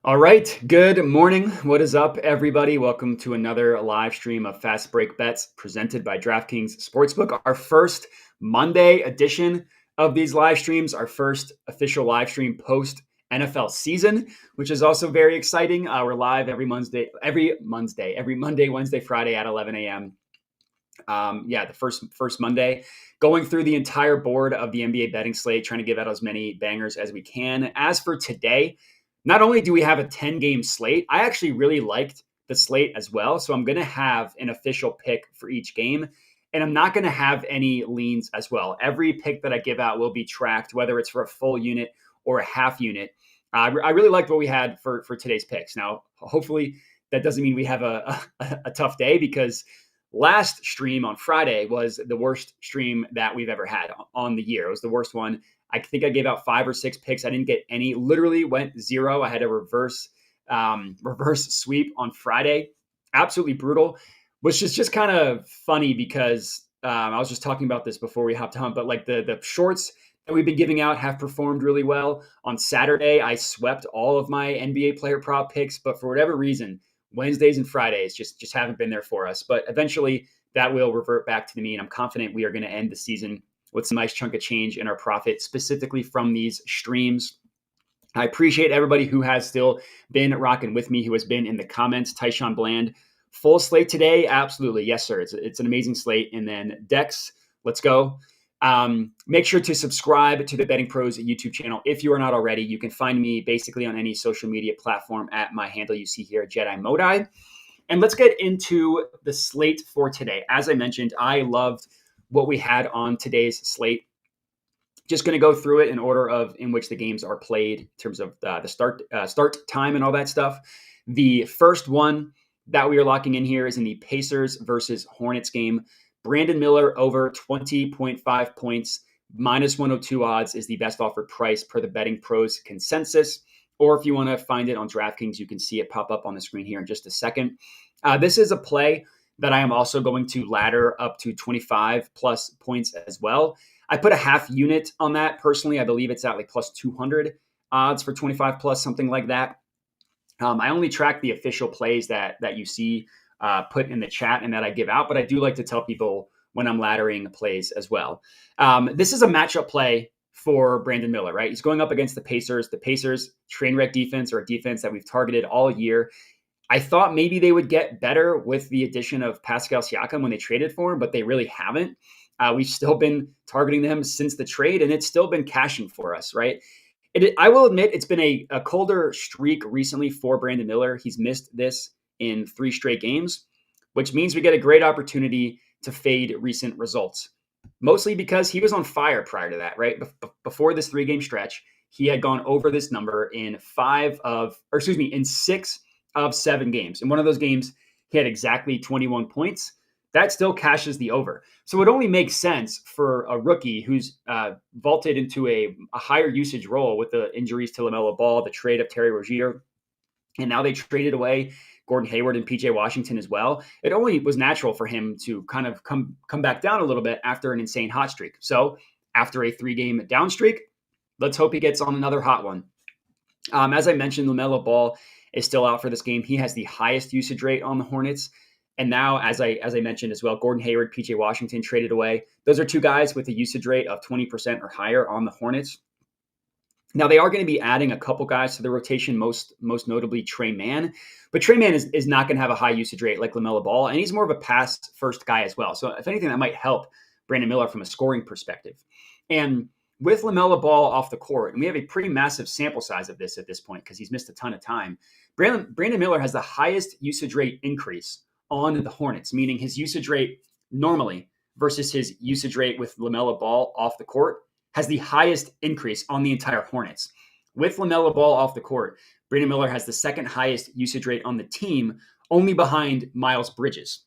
All right. Good morning. What is up, everybody? Welcome to another live stream of Fast Break Bets presented by DraftKings Sportsbook. Our first Monday edition of these live streams, our first official live stream post NFL season, which is also very exciting. We're live every Monday, Wednesday, Friday at 11 a.m. The first Monday, going through the entire board of the NBA betting slate, trying to give out as many bangers as we can. As for today, not only do we have a 10-game slate, I actually really liked the slate as well. So I'm going to have an official pick for each game, and I'm not going to have any leans as well. Every pick that I give out will be tracked, whether it's for a full unit or a half unit. I really liked what we had for today's picks. Now, hopefully that doesn't mean we have a tough day, because last stream on Friday was the worst stream that we've ever had on the year. It was the worst one. I think I gave out 5 or 6 picks. I didn't get any. Literally went 0. I had a reverse sweep on Friday. Absolutely brutal, which is just kind of funny because I was just talking about this before we hopped on. But like the shorts that we've been giving out have performed really well. On Saturday, I swept all of my NBA player prop picks, but for whatever reason, Wednesdays and Fridays just haven't been there for us. But eventually that will revert back to the mean. I'm confident we are going to end the season with some nice chunk of change in our profit, specifically from these streams. I appreciate everybody who has still been rocking with me, who has been in the comments. Tyshawn Bland, full slate today? Absolutely. Yes, sir. It's an amazing slate. And then Dex, let's go. Make sure to subscribe to the Betting Pros YouTube channel if you are not already. You can find me basically on any social media platform at my handle you see here, Jedi Modai. And let's get into the slate for today. As I mentioned, I loved what we had on today's slate. Just going to go through it in order of in which the games are played in terms of the start time and all that stuff. The first one that we are locking in here is in the Pacers versus Hornets game. Brandon Miller over 20.5 points, minus 102 odds is the best offered price per the Betting Pros consensus. Or if you want to find it on DraftKings, you can see it pop up on the screen here in just a second. This is a play that I am also going to ladder up to 25 plus points as well. I put a half unit on that personally. I believe it's at like plus 200 odds for 25 plus, something like that. I only track the official plays that you see put in the chat and that I give out, but I do like to tell people when I'm laddering plays as well. This is a matchup play for Brandon Miller, right? He's going up against the Pacers. The Pacers, train wreck defense, or a defense that we've targeted all year. I thought maybe they would get better with the addition of Pascal Siakam when they traded for him, but they really haven't. We've still been targeting them since the trade, and it's still been cashing for us, right? I will admit it's been a colder streak recently for Brandon Miller. He's missed this in 3 straight games, which means we get a great opportunity to fade recent results, mostly because he was on fire prior to that, right? Before this 3-game stretch, he had gone over this number in 6 of 7 games. In one of those games, he had exactly 21 points. That still cashes the over. So it only makes sense for a rookie who's vaulted into a higher usage role with the injuries to LaMelo Ball, the trade of Terry Rozier, and now they traded away Gordon Hayward and PJ Washington as well. It only was natural for him to kind of come back down a little bit after an insane hot streak. So after a 3-game down streak, let's hope he gets on another hot one. As I mentioned, LaMelo Ball is still out for this game. He has the highest usage rate on the Hornets. And now, as I mentioned as well, Gordon Hayward, PJ Washington traded away. Those are 2 guys with a usage rate of 20% or higher on the Hornets. Now, they are going to be adding a couple guys to the rotation, most notably Trae Mann. But Trae Mann is not going to have a high usage rate like LaMelo Ball, and he's more of a pass-first guy as well. So if anything, that might help Brandon Miller from a scoring perspective. And with LaMelo Ball off the court, and we have a pretty massive sample size of this at this point because he's missed a ton of time, Brandon Miller has the highest usage rate increase on the Hornets, meaning his usage rate normally versus his usage rate with LaMelo Ball off the court has the highest increase on the entire Hornets. With LaMelo Ball off the court, Brandon Miller has the second highest usage rate on the team, only behind Miles Bridges.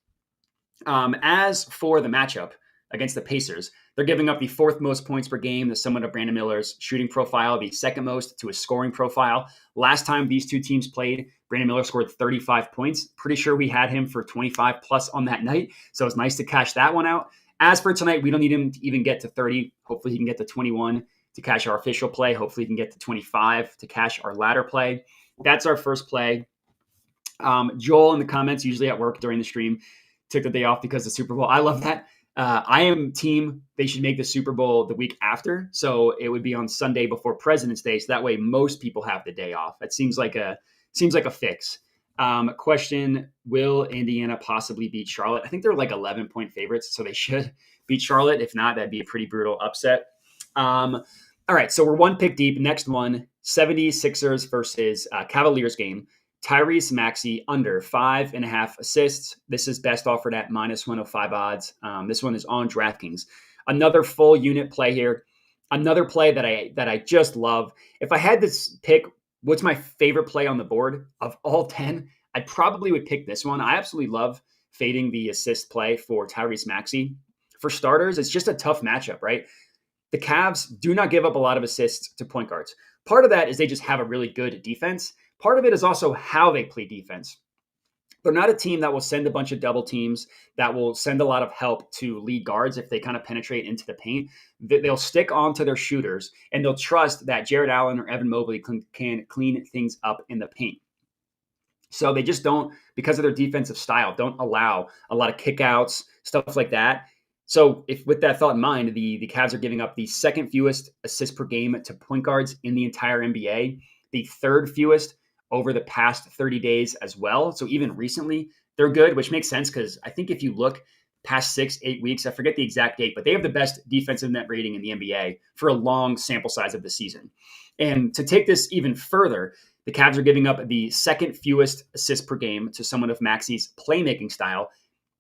As for the matchup against the Pacers, they're giving up the 4th most points per game, the sum of Brandon Miller's shooting profile, the 2nd most to his scoring profile. Last time these 2 teams played, Brandon Miller scored 35 points. Pretty sure we had him for 25 plus on that night, so it's nice to cash that one out. As for tonight, we don't need him to even get to 30. Hopefully he can get to 21 to cash our official play. Hopefully he can get to 25 to cash our ladder play. that's our first play. Joel in the comments, usually at work during the stream, took the day off because of the Super Bowl. I love that. I am team they should make the Super Bowl the week after. So it would be on Sunday before President's Day. So that way most people have the day off. That seems like a fix. Question, will Indiana possibly beat Charlotte? I think they're like 11-point favorites, so they should beat Charlotte. If not, that'd be a pretty brutal upset. All right, so we're one pick deep. Next one, 76ers versus Cavaliers game. Tyrese Maxey under 5.5 assists. This is best offered at -105 odds. This one is on DraftKings. Another full unit play here. Another play that I just love. If I had this pick, what's my favorite play on the board of all 10? I probably would pick this one. I absolutely love fading the assist play for Tyrese Maxey. For starters, it's just a tough matchup, right? The Cavs do not give up a lot of assists to point guards. Part of that is they just have a really good defense. Part of it is also how they play defense. They're not a team that will send a bunch of double teams, that will send a lot of help to lead guards if they kind of penetrate into the paint. They'll stick on to their shooters, and they'll trust that Jared Allen or Evan Mobley can clean things up in the paint. So they just don't, because of their defensive style, don't allow a lot of kickouts, stuff like that. So if with that thought in mind, the Cavs are giving up the second fewest assists per game to point guards in the entire NBA, the third fewest over the past 30 days as well. So even recently, they're good, which makes sense because I think if you look past 6-8 weeks, I forget the exact date, but they have the best defensive net rating in the NBA for a long sample size of the season. And to take this even further, the Cavs are giving up the second fewest assists per game to someone of Maxey's playmaking style,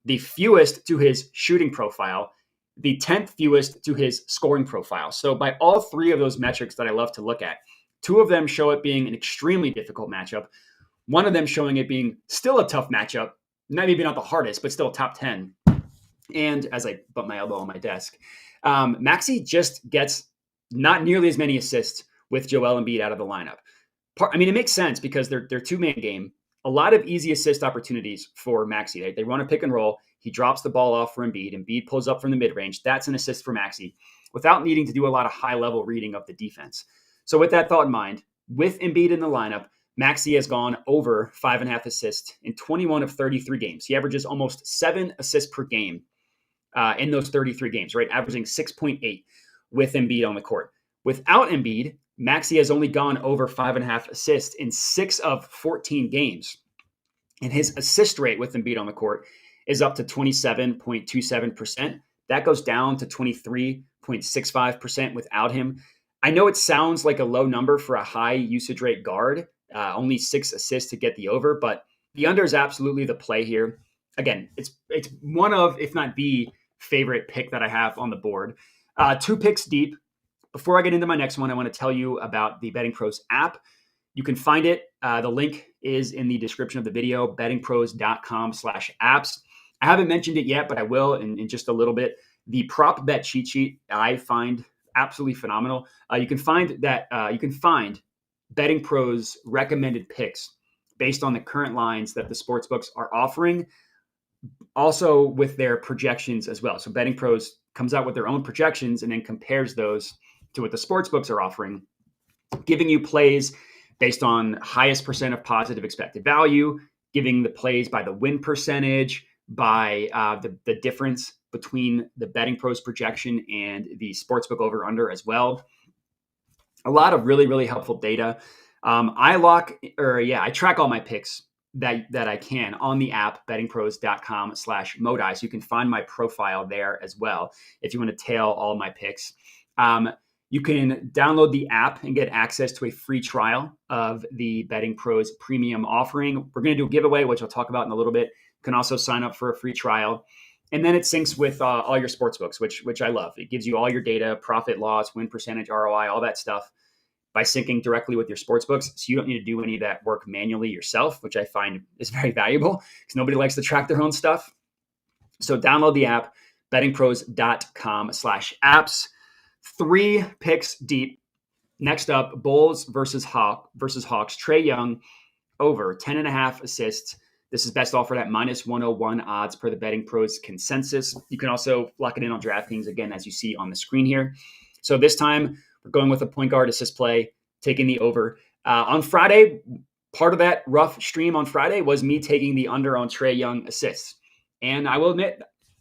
the fewest to his shooting profile, the 10th fewest to his scoring profile. So by all three of those metrics that I love to look at, two of them show it being an extremely difficult matchup. One of them showing it being still a tough matchup, maybe not the hardest, but still top 10. And as I bump my elbow on my desk, Maxey just gets not nearly as many assists with Joel Embiid out of the lineup. It makes sense because they're two-man game. A lot of easy assist opportunities for Maxey. They run a pick and roll. He drops the ball off for Embiid. Embiid pulls up from the mid-range. That's an assist for Maxey without needing to do a lot of high-level reading of the defense. So with that thought in mind, with Embiid in the lineup, Maxey has gone over 5.5 assists in 21 of 33 games. He averages almost 7 assists per game in those 33 games, right? Averaging 6.8 with Embiid on the court. Without Embiid, Maxey has only gone over 5.5 assists in 6 of 14 games. And his assist rate with Embiid on the court is up to 27.27%. That goes down to 23.65% without him. I know it sounds like a low number for a high usage rate guard, only 6 assists to get the over, but the under is absolutely the play here. Again, it's one of, if not the favorite pick that I have on the board. 2 picks deep. Before I get into my next one, I want to tell you about the BettingPros app. You can find it. The link is in the description of the video, bettingpros.com/apps. I haven't mentioned it yet, but I will in just a little bit. The prop bet cheat sheet I find absolutely phenomenal. You can find Betting Pros recommended picks based on the current lines that the sportsbooks are offering, also with their projections as well. So Betting Pros comes out with their own projections and then compares those to what the sportsbooks are offering, giving you plays based on highest percent of positive expected value, giving the plays by the win percentage, by the difference between the Betting Pros projection and the sportsbook over under as well. A lot of really, really helpful data. I track all my picks that I can on the app, bettingpros.com/Modi. So you can find my profile there as well if you want to tail all my picks. You can download the app and get access to a free trial of the Betting Pros premium offering. We're going to do a giveaway, which I'll talk about in a little bit. You can also sign up for a free trial. And then it syncs with all your sports books, which I love. It gives you all your data, profit, loss, win percentage, ROI, all that stuff by syncing directly with your sports books. So you don't need to do any of that work manually yourself, which I find is very valuable because nobody likes to track their own stuff. So download the app, bettingpros.com/apps. 3 picks deep. Next up, Bulls versus Hawks. Trae Young over 10.5 assists. This is best offered at -101 odds per the Betting Pros consensus. You can also lock it in on DraftKings, again, as you see on the screen here. So this time, we're going with a point guard assist play, taking the over. On Friday, Part of that rough stream on Friday was me taking the under on Trae Young assists. And I will admit,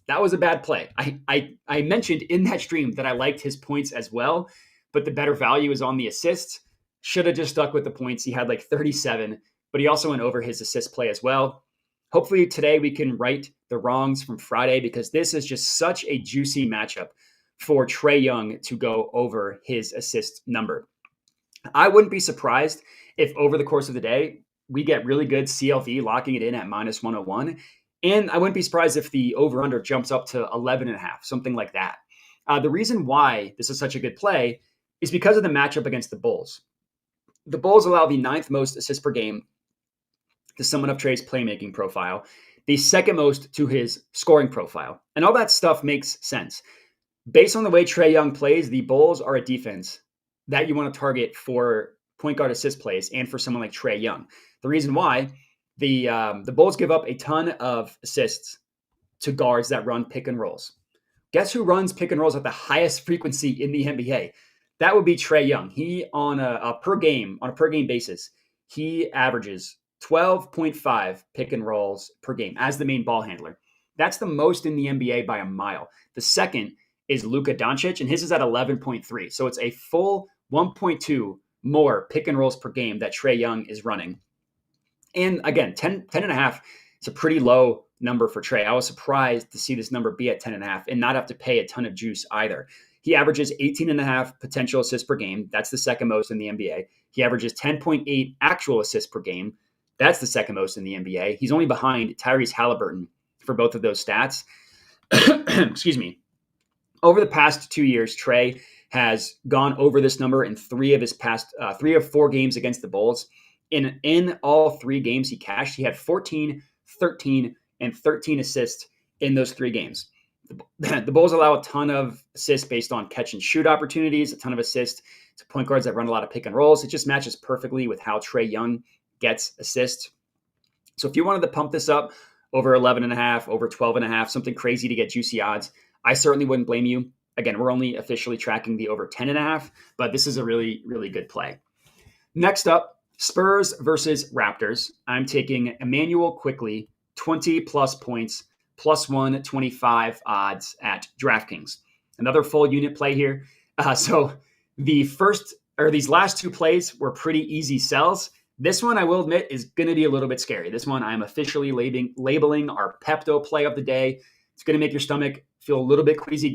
that was a bad play. I mentioned in that stream that I liked his points as well, but the better value is on the assists. Should have just stuck with the points. He had like 37, but he also went over his assist play as well. Hopefully today we can right the wrongs from Friday, because this is just such a juicy matchup for Trae Young to go over his assist number. I wouldn't be surprised if over the course of the day, we get really good CLV locking it in at minus 101. And I wouldn't be surprised if the over-under jumps up to 11.5, something like that. The reason why this is such a good play is because of the matchup against the Bulls. The Bulls allow the 9th most assists per game to someone of Trae's playmaking profile, the 2nd most to his scoring profile. And all that stuff makes sense. Based on the way Trae Young plays, the Bulls are a defense that you want to target for point guard assist plays and for someone like Trae Young. The reason why, the Bulls give up a ton of assists to guards that run pick and rolls. Guess who runs pick and rolls at the highest frequency in the NBA? That would be Trae Young. He on a per game basis, he averages 12.5 pick and rolls per game as the main ball handler. That's the most in the NBA by a mile. The second is Luka Doncic, and his is at 11.3. So it's a full 1.2 more pick and rolls per game that Trae Young is running. And again, 10.5 is a pretty low number for Trae. I was surprised to see this number be at 10.5 and not have to pay a ton of juice either. He averages 18.5 potential assists per game. That's the 2nd most in the NBA. He averages 10.8 actual assists per game. That's the 2nd most in the NBA. He's only behind Tyrese Halliburton for both of those stats. Excuse me. Over the past 2 years, Trae has gone over this number in 3 of 4 games against the Bulls. In all 3 games he cashed, he had 14, 13, and 13 assists in those 3 games. The Bulls allow a ton of assists based on catch and shoot opportunities, a ton of assists to point guards that run a lot of pick and rolls. It just matches perfectly with how Trae Young gets assists. So if you wanted to pump this up over 11.5, over 12.5, something crazy to get juicy odds, I certainly wouldn't blame you. Again, we're only officially tracking the over 10.5, but this is a really, really good play. Next up, Spurs versus Raptors. I'm taking Immanuel Quickley, 20 plus points, plus 125 odds at DraftKings. Another full unit play here. So these last 2 plays were pretty easy sells. This one, I will admit, is going to be a little bit scary. This one, I'm officially labeling our Pepto play of the day. It's going to make your stomach feel a little bit queasy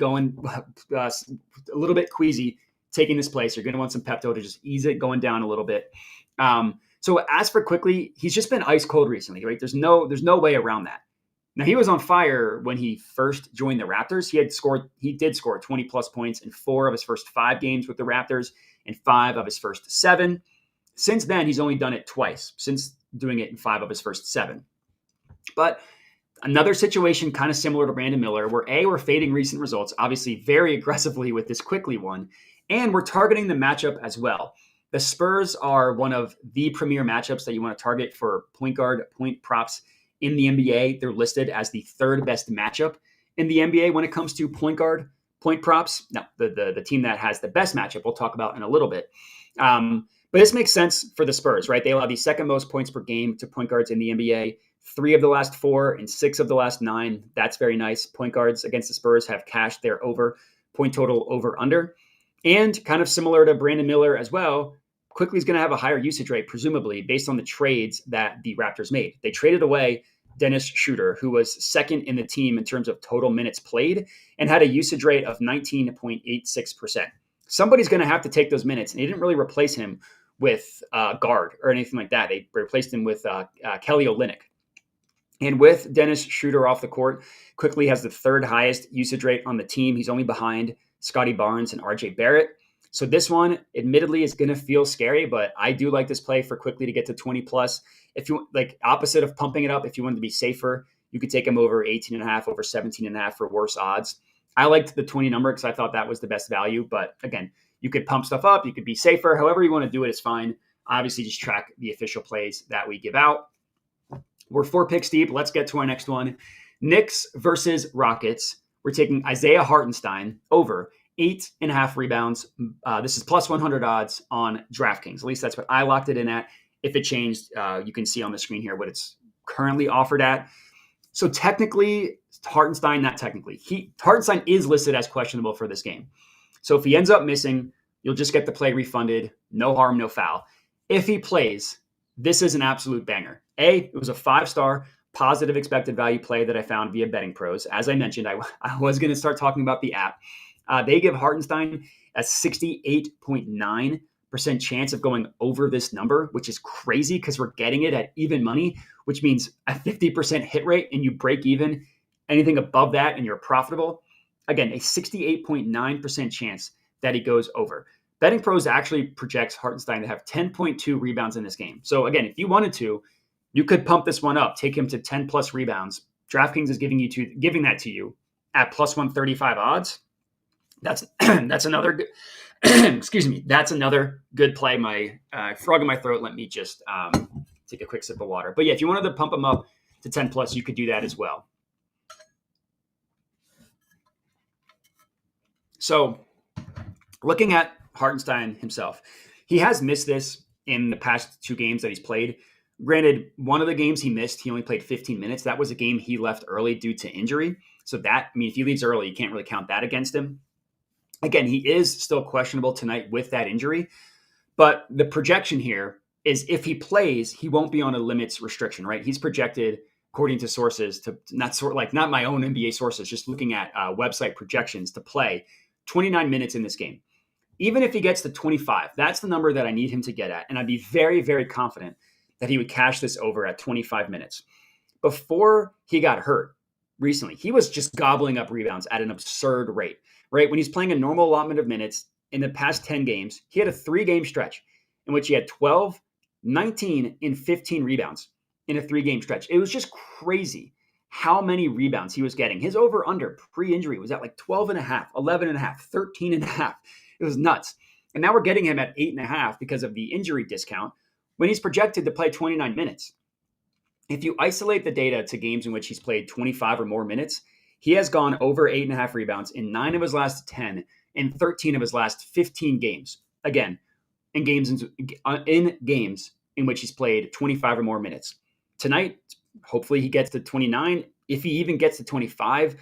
taking this place. You're going to want some Pepto to just ease it going down a little bit. So as for Quickley, he's just been ice cold recently, right? There's no way around that. Now, he was on fire when he first joined the Raptors. He did score 20 plus points in 4 of his first 5 games with the Raptors and 5 of his first 7. Since then, he's only done it twice, since doing it in 5 of his first 7. But another situation kind of similar to Brandon Miller, where we're fading recent results, obviously very aggressively with this Quickley one, and we're targeting the matchup as well. The Spurs are one of the premier matchups that you want to target for point guard point props in the NBA. They're listed as the 3rd best matchup in the NBA when it comes to point guard point props. Now, the team that has the best matchup we'll talk about in a little bit. But this makes sense for the Spurs, right? They allow the 2nd most points per game to point guards in the NBA. 3 of the last 4 and 6 of the last 9. That's very nice. Point guards against the Spurs have cashed their point total over under. And kind of similar to Brandon Miller as well, Quickley's going to have a higher usage rate, presumably, based on the trades that the Raptors made. They traded away Dennis Schroeder, who was 2nd in the team in terms of total minutes played and had a usage rate of 19.86%. Somebody's going to have to take those minutes, and they didn't really replace him with guard or anything like that. They replaced him with Kelly Olynyk. And with Dennis Schroeder off the court, Quickley has the 3rd highest usage rate on the team. He's only behind Scotty Barnes and RJ Barrett. So this one, admittedly, is going to feel scary, but I do like this play for Quickley to get to 20 plus. If you like, opposite of pumping it up, if you wanted to be safer, you could take him over 18.5, over 17.5 for worse odds. I liked the 20 number because I thought that was the best value. But again, you could pump stuff up. You could be safer. However you want to do it is fine. Obviously, just track the official plays that we give out. We're 4 picks deep. Let's get to our next one. Knicks versus Rockets. We're taking Isaiah Hartenstein over 8.5 rebounds. This is plus 100 odds on DraftKings. At least that's what I locked it in at. If it changed, you can see on the screen here what it's currently offered at. So technically, Hartenstein, not technically. Hartenstein is listed as questionable for this game. So if he ends up missing, you'll just get the play refunded. No harm, no foul. If he plays, this is an absolute banger. It was a 5-star positive expected value play that I found via Betting Pros. As I mentioned, I was going to start talking about the app. They give Hartenstein a 68.9% chance of going over this number, which is crazy because we're getting it at even money, which means a 50% hit rate and you break even. Anything above that and you're profitable. Again, a 68.9% chance that he goes over. Betting Pros actually projects Hartenstein to have 10.2 rebounds in this game. So again, if you wanted to, you could pump this one up, take him to 10 plus rebounds. DraftKings is giving that to you at plus 135 odds. That's another good, excuse me. That's another good play. My frog in my throat. Let me just take a quick sip of water. But yeah, if you wanted to pump him up to 10 plus, you could do that as well. So looking at Hartenstein himself, he has missed this in the past 2 games that he's played. Granted, one of the games he missed, he only played 15 minutes. That was a game he left early due to injury. So if he leaves early, you can't really count that against him. Again, he is still questionable tonight with that injury. But the projection here is if he plays, he won't be on a limits restriction, right? He's projected, according to sources, to not my own NBA sources, just looking at website projections, to play 29 minutes in this game. Even if he gets to 25, that's the number that I need him to get at. And I'd be very, very confident that he would cash this over at 25 minutes. Before he got hurt recently, he was just gobbling up rebounds at an absurd rate, right? When he's playing a normal allotment of minutes in the past 10 games, he had a 3-game stretch in which he had 12, 19, and 15 rebounds in a 3-game stretch. It was just crazy how many rebounds he was getting. His over-under pre-injury was at like 12 and a half, 11 and a half, 13 and a half. It was nuts. And now we're getting him at 8.5 because of the injury discount when he's projected to play 29 minutes. If you isolate the data to games in which he's played 25 or more minutes, he has gone over 8.5 rebounds in 9 of his last 10 and 13 of his last 15 games. Again, in games in which he's played 25 or more minutes. Tonight, hopefully he gets to 29. If he even gets to 25,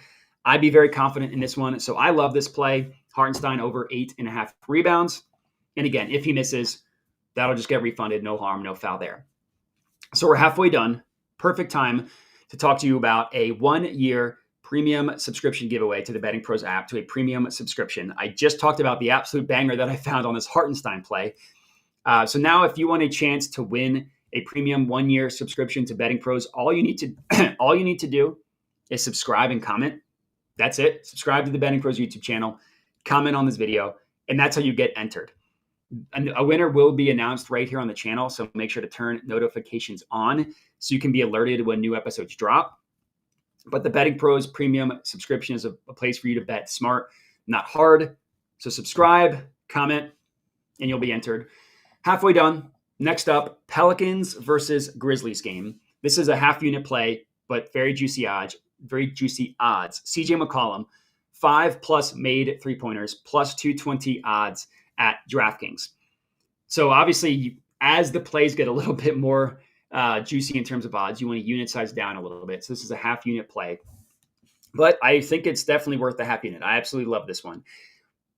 I'd be very confident in this one. So I love this play. Hartenstein over 8.5 rebounds. And again, if he misses, that'll just get refunded. No harm, no foul there. So we're halfway done. Perfect time to talk to you about a 1-year premium subscription giveaway to the Betting Pros app, to a premium subscription. I just talked about the absolute banger that I found on this Hartenstein play. So now if you want a chance to win a premium 1-year subscription to Betting Pros, all you need to do is subscribe and comment. That's it. Subscribe to the Betting Pros YouTube channel, comment on this video, and that's how you get entered. A winner will be announced right here on the channel, so make sure to turn notifications on so you can be alerted when new episodes drop. But the Betting Pros premium subscription is a place for you to bet smart, not hard. So subscribe, comment, and you'll be entered. Halfway done. Next up, Pelicans versus Grizzlies game. This is a half-unit play, but very juicy odds. CJ McCollum, 5+ made 3-pointers, plus 220 odds at DraftKings. So obviously, as the plays get a little bit more juicy in terms of odds, you want to unit size down a little bit. So this is a half-unit play. But I think it's definitely worth the half unit. I absolutely love this one.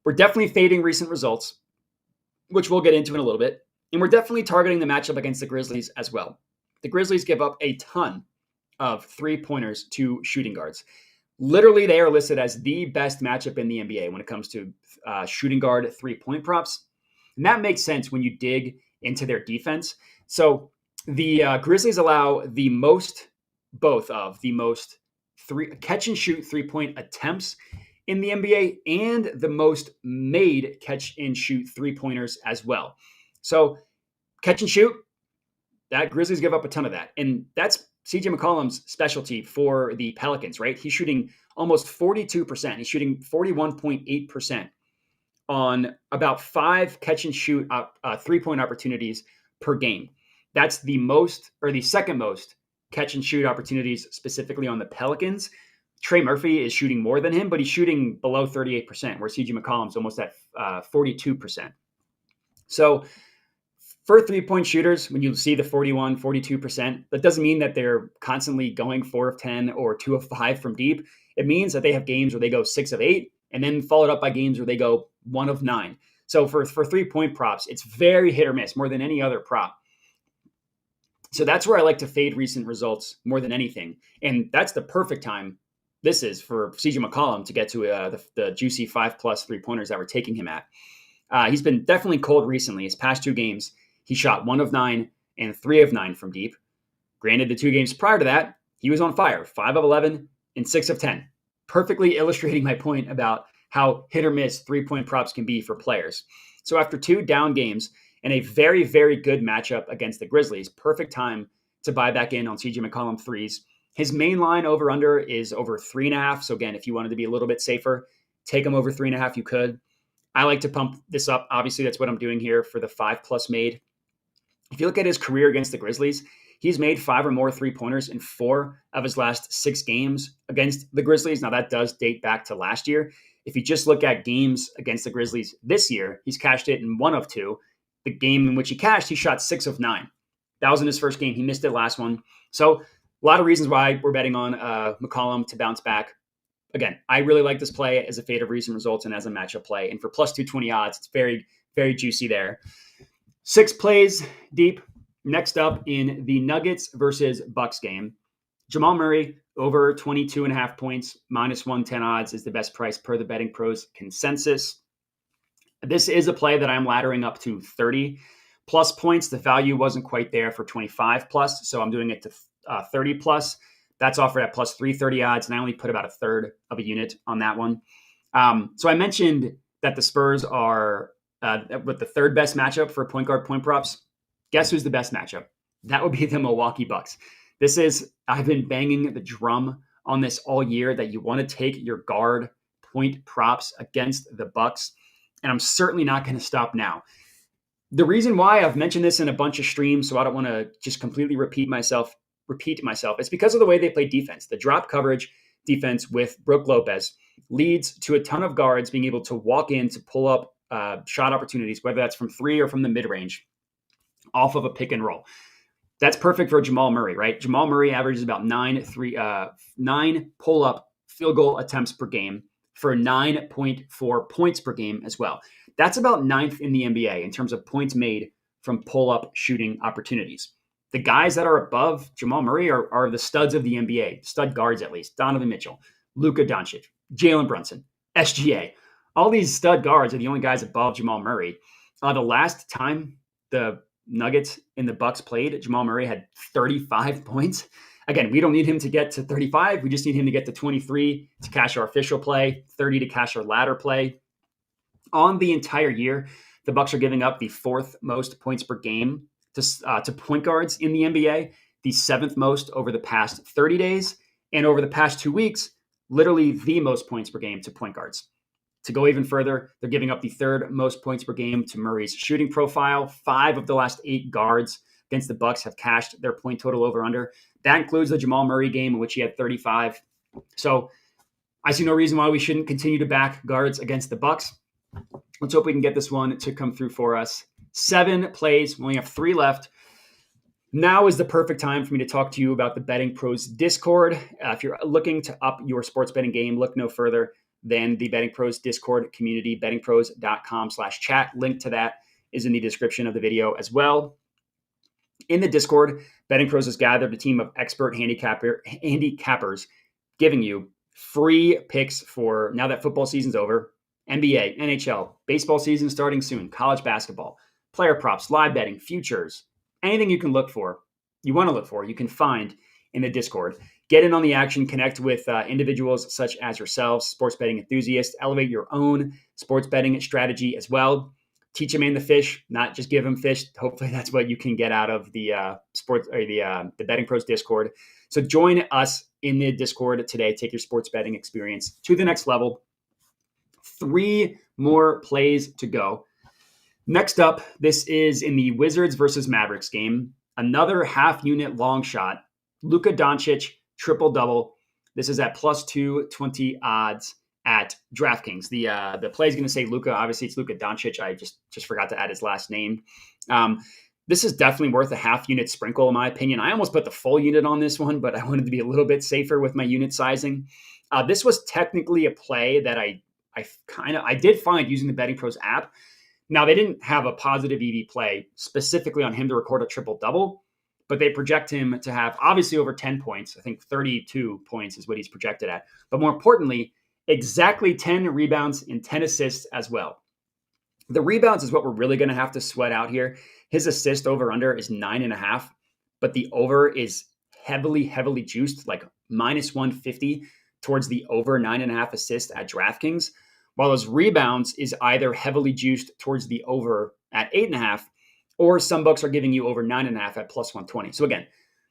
We're definitely fading recent results, which we'll get into in a little bit. And we're definitely targeting the matchup against the Grizzlies as well. The Grizzlies give up a ton of 3-pointers to shooting guards. Literally, they are listed as the best matchup in the NBA when it comes to shooting guard 3-point props. And that makes sense when you dig into their defense. So the Grizzlies allow the most catch and shoot 3-point attempts in the NBA and the most made catch and shoot 3-pointers as well. So catch and shoot, that Grizzlies give up a ton of that. And that's CJ McCollum's specialty for the Pelicans, right? He's shooting almost 42%. He's shooting 41.8% on about 5 catch and shoot 3-point opportunities per game. That's the second most catch and shoot opportunities specifically on the Pelicans. Trey Murphy is shooting more than him, but he's shooting below 38%, where CJ McCollum's almost at 42%. So For 3-point shooters, when you see the 41, 42%, that doesn't mean that they're constantly going 4 of 10 or 2 of 5 from deep. It means that they have games where they go 6 of 8 and then followed up by games where they go 1 of 9. So for 3-point props, it's very hit or miss more than any other prop. So that's where I like to fade recent results more than anything. And that's the perfect time this is for CJ McCollum to get to the juicy 5+ 3-pointers that we're taking him at. He's been definitely cold recently. His past 2 games, he shot 1 of 9 and 3 of 9 from deep. Granted, the 2 games prior to that, he was on fire, 5 of 11 and 6 of 10. Perfectly illustrating my point about how hit or miss 3-point props can be for players. So after 2 down games and a very, very good matchup against the Grizzlies, perfect time to buy back in on CJ McCollum threes. His main line over under is over 3.5. So again, if you wanted to be a little bit safer, take him over 3.5, you could. I like to pump this up. Obviously, that's what I'm doing here for the 5+ made. If you look at his career against the Grizzlies, he's made 5 or more 3-pointers in 4 of his last 6 games against the Grizzlies. Now, that does date back to last year. If you just look at games against the Grizzlies this year, he's cashed it in 1 of 2. The game in which he cashed, he shot 6 of 9. That was in his first game. He missed it last one. So a lot of reasons why we're betting on McCollum to bounce back. Again, I really like this play as a fade of recent results and as a matchup play. And for plus 220 odds, it's very, very juicy there. 6 plays deep. Next up in the Nuggets versus Bucks game, Jamal Murray over 22.5 points, minus 110 odds is the best price per the Betting Pros consensus. This is a play that I'm laddering up to 30+ points. The value wasn't quite there for 25+, so I'm doing it to 30+. That's offered at plus 330 odds, and I only put about a third of a unit on that one. So I mentioned that the Spurs are with the third best matchup for point guard point props. Guess who's the best matchup? That would be the Milwaukee Bucks. I've been banging the drum on this all year that you want to take your guard point props against the Bucks, and I'm certainly not going to stop now. The reason why I've mentioned this in a bunch of streams, so I don't want to just completely repeat myself. It's because of the way they play defense. The drop coverage defense with Brook Lopez leads to a ton of guards being able to walk in to pull up shot opportunities, whether that's from 3 or from the mid-range, off of a pick and roll. That's perfect for Jamal Murray, right? Jamal Murray averages about 9 pull-up field goal attempts per game for 9.4 points per game as well. That's about 9th in the NBA in terms of points made from pull-up shooting opportunities. The guys that are above Jamal Murray are the studs of the NBA, stud guards at least. Donovan Mitchell, Luka Doncic, Jalen Brunson, SGA. All these stud guards are the only guys above Jamal Murray. The last time the Nuggets and the Bucks played, Jamal Murray had 35 points. Again, we don't need him to get to 35. We just need him to get to 23 to cash our official play, 30 to cash our ladder play. On the entire year, the Bucks are giving up the 4th most points per game to point guards in the NBA, the 7th most over the past 30 days, and over the past 2 weeks, literally the most points per game to point guards. To go even further, they're giving up the 3rd most points per game to Murray's shooting profile. 5 of the last 8 guards against the Bucks have cashed their point total over under. That includes the Jamal Murray game in which he had 35. So I see no reason why we shouldn't continue to back guards against the Bucks. Let's hope we can get this one to come through for us. 7 plays. We only have 3 left. Now is the perfect time for me to talk to you about the Betting Pros Discord. If you're looking to up your sports betting game, look no further than the Betting Pros Discord community, bettingpros.com/chat. Link to that is in the description of the video as well. In the Discord, Betting Pros has gathered a team of expert handicappers giving you free picks for, now that football season's over, NBA, NHL, baseball season starting soon, college basketball, player props, live betting, futures, anything you can look for, you can find in the Discord. Get in on the action, connect with individuals such as yourselves, sports betting enthusiasts, elevate your own sports betting strategy as well. Teach a man the fish, not just give him fish. Hopefully that's what you can get out of the the Betting Pros Discord. So join us in the Discord today. Take your sports betting experience to the next level. 3 more plays to go. Next up, this is in the Wizards versus Mavericks game. Another half unit long shot. Luka Doncic, triple-double. This is at plus 220 odds at DraftKings. The play is going to say Luka. Obviously, it's Luka Doncic. I just forgot to add his last name. This is definitely worth a half unit sprinkle, in my opinion. I almost put the full unit on this one, but I wanted to be a little bit safer with my unit sizing. This was technically a play that I did find using the Betting Pros app. Now, they didn't have a positive EV play specifically on him to record a triple double, but they project him to have obviously over 10 points. I think 32 points is what he's projected at. But more importantly, exactly 10 rebounds and 10 assists as well. The rebounds is what we're really going to have to sweat out here. His assist over under is 9.5, but the over is heavily juiced, like minus 150 towards the over 9.5 assist at DraftKings, while his rebounds is either heavily juiced towards the over at 8.5, or some books are giving you over 9.5 at plus 120. So again,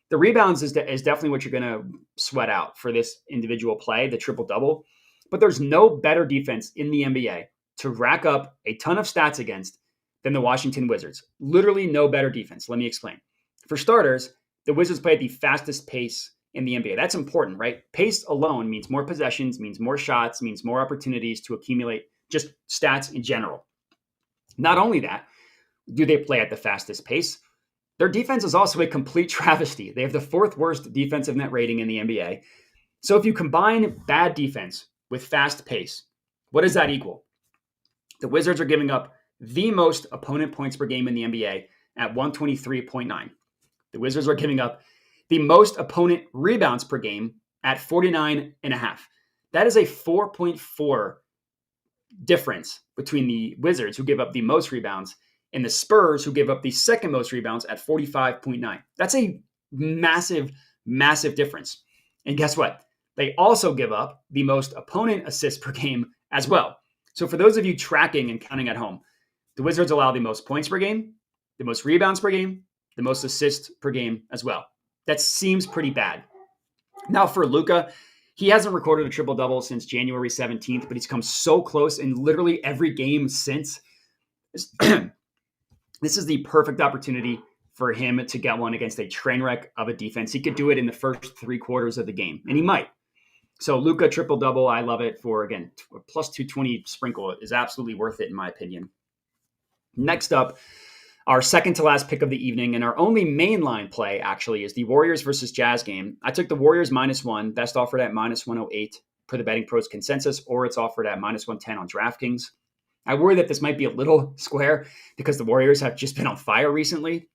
the rebounds is definitely what you're going to sweat out for this individual play, the triple double. But there's no better defense in the NBA to rack up a ton of stats against than the Washington Wizards. Literally no better defense. Let me explain. For starters, the Wizards play at the fastest pace in the NBA. That's important, right? Pace alone means more possessions, means more shots, means more opportunities to accumulate just stats in general. Not only that, do they play at the fastest pace? Their defense is also a complete travesty. They have the fourth worst defensive net rating in the NBA. So if you combine bad defense with fast pace, what does that equal? The Wizards are giving up the most opponent points per game in the NBA at 123.9. The Wizards are giving up the most opponent rebounds per game at 49.5. That is a 4.4 difference between the Wizards, who give up the most rebounds, and the Spurs, who give up the second most rebounds at 45.9. That's a massive difference. And guess what? They also give up the most opponent assists per game as well. So for those of you tracking and counting at home, the Wizards allow the most points per game, the most rebounds per game, the most assists per game as well. That seems pretty bad. Now for Luka, he hasn't recorded a triple-double since January 17th, but he's come so close in literally every game since. This is the perfect opportunity for him to get one against a train wreck of a defense. He could do it in the first 3 quarters of the game, and he might. So Luka triple-double, I love it for, again, plus 220 sprinkle is absolutely worth it in my opinion. Next up, our second to last pick of the evening and our only mainline play actually is the Warriors versus Jazz game. I took the Warriors -1, best offered at -108 per the Betting Pros consensus, or it's offered at -110 on DraftKings. I worry that this might be a little square because the Warriors have just been on fire recently,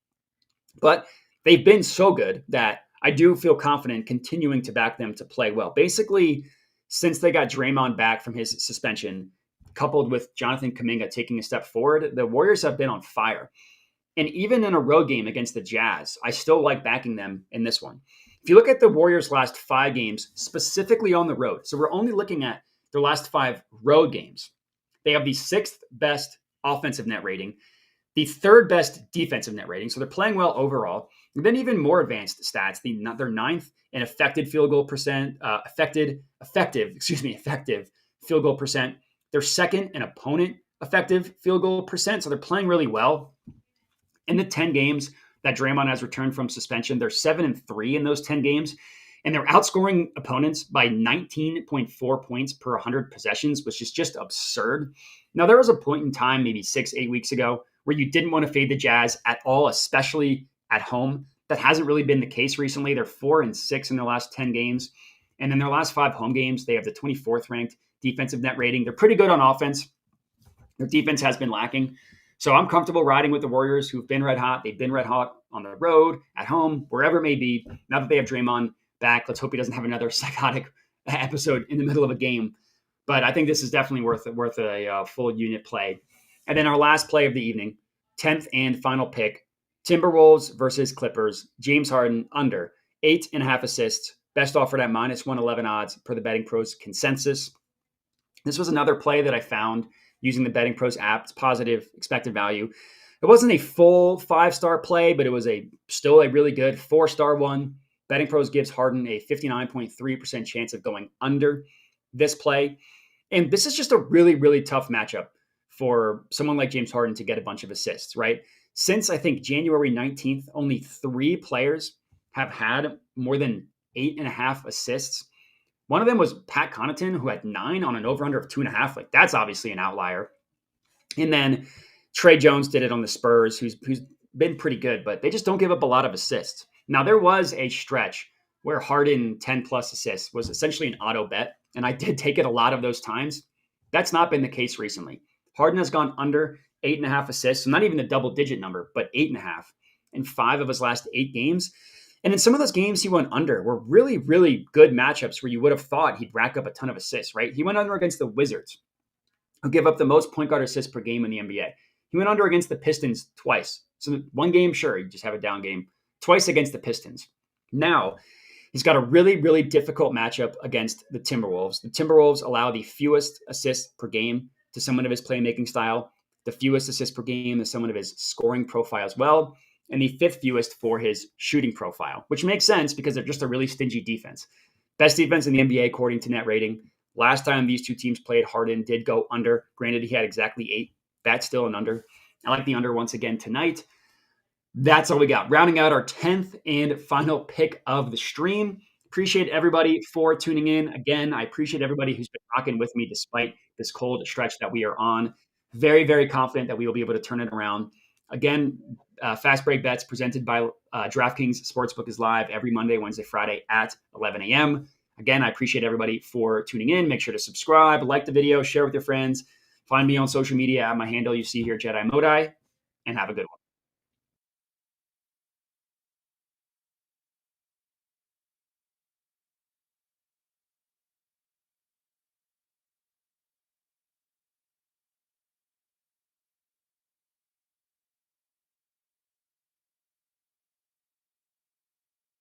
but they've been so good that I do feel confident continuing to back them to play well. Basically, since they got Draymond back from his suspension, coupled with Jonathan Kuminga taking a step forward, the Warriors have been on fire. And even in a road game against the Jazz, I still like backing them in this one. If you look at the Warriors' last 5 games, specifically on the road, so we're only looking at their last 5 road games, they have the 6th best offensive net rating, the 3rd best defensive net rating, so they're playing well overall. And then even more advanced stats, they're 9th in effective field goal percent, effective field goal percent. They're 2nd in opponent effective field goal percent, so they're playing really well. In the 10 games that Draymond has returned from suspension, they're 7-3 in those 10 games, and they're outscoring opponents by 19.4 points per 100 possessions, which is just absurd. Now, there was a point in time, maybe 6-8 weeks ago, where you didn't want to fade the Jazz at all, especially at home. That hasn't really been the case recently. They're 4-6 in their last 10 games. And in their last 5 home games, they have the 24th ranked defensive net rating. They're pretty good on offense. Their defense has been lacking. So I'm comfortable riding with the Warriors, who've been red hot. They've been red hot on the road, at home, wherever it may be. Now that they have Draymond back, let's hope he doesn't have another psychotic episode in the middle of a game. But I think this is definitely worth a full unit play. And then our last play of the evening, 10th and final pick, Timberwolves versus Clippers. James Harden under 8.5 assists, best offered at -111 odds per the Betting Pros consensus. This was another play that I found using the Betting Pros app. It's positive expected value. It wasn't a full 5-star play, but it was still a really good 4-star one. Betting Pros gives Harden a 59.3% chance of going under this play. And this is just a really tough matchup for someone like James Harden to get a bunch of assists, right? Since I think January 19th, only 3 players have had more than 8.5 assists. One of them was Pat Connaughton, who had 9 on an over-under of 2.5. Like, that's obviously an outlier. And then Trae Jones did it on the Spurs, who's been pretty good, but they just don't give up a lot of assists. Now, there was a stretch where Harden 10 plus assists was essentially an auto bet, and I did take it a lot of those times. That's not been the case recently. Harden has gone under 8.5 assists, so not even the double digit number, but 8.5 in 5 of his last 8 games. And in some of those games he went under were really, really good matchups where you would have thought he'd rack up a ton of assists, right? He went under against the Wizards, who give up the most point guard assists per game in the NBA. He went under against the Pistons twice. So one game, sure, you just have a down game. Twice against the Pistons. Now, he's got a really, really difficult matchup against the Timberwolves. The Timberwolves allow the fewest assists per game to someone of his playmaking style, the fewest assists per game to someone of his scoring profile as well, and the 5th fewest for his shooting profile, which makes sense because they're just a really stingy defense. Best defense in the NBA according to net rating. Last time these two teams played, Harden did go under. Granted, he had exactly 8. That's still an under. I like the under once again tonight. That's all we got. Rounding out our 10th and final pick of the stream. Appreciate everybody for tuning in. Again, I appreciate everybody who's been rocking with me despite this cold stretch that we are on. Very, very confident that we will be able to turn it around. Again, Fast Break Bets presented by DraftKings Sportsbook is live every Monday, Wednesday, Friday at 11 a.m. Again, I appreciate everybody for tuning in. Make sure to subscribe, like the video, share with your friends. Find me on social media at my handle you see here, Jedi Modai, and have a good one.